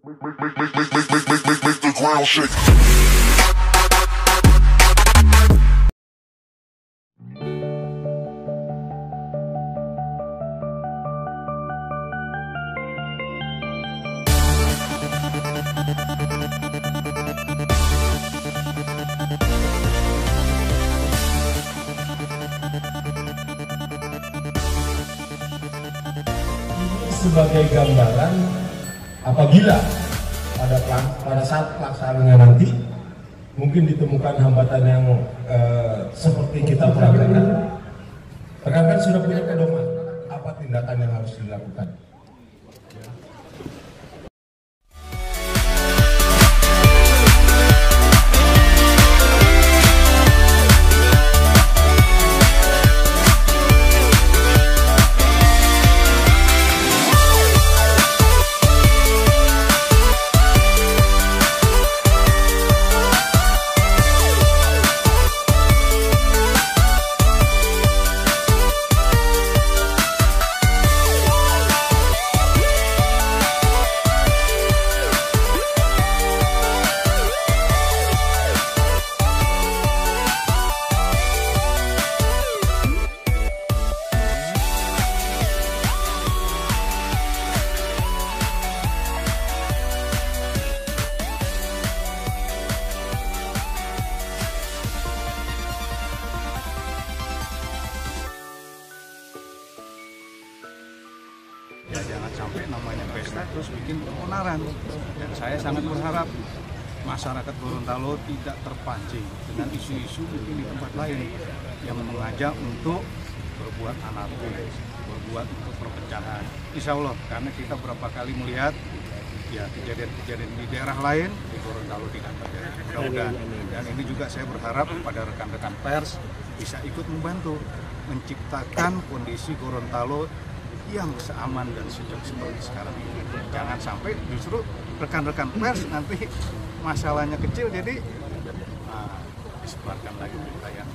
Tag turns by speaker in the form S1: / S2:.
S1: Make the ground shake.
S2: Sebagai gambaran apabila pada saat pelaksanaannya nanti mungkin ditemukan hambatan yang seperti kita peragakan, rekan-rekan sudah punya pedoman apa tindakan yang harus dilakukan.
S3: Ya, jangan sampai namanya pesta terus bikin keonaran. Dan saya sangat berharap masyarakat Gorontalo tidak terpancing dengan isu-isu mungkin di tempat lain yang mengajak untuk berbuat anarkis, berbuat untuk perpecahan. Insya Allah, karena kita berapa kali melihat ya kejadian-kejadian di daerah lain, di Gorontalo tidak terjadi. Mudah-mudahan. Dan ini juga saya berharap pada rekan-rekan pers bisa ikut membantu menciptakan kondisi Gorontalo yang seaman dan sejuk seperti sekarang ini. Jangan sampai justru rekan-rekan pers nanti masalahnya kecil jadi disebarkan lagi berita yang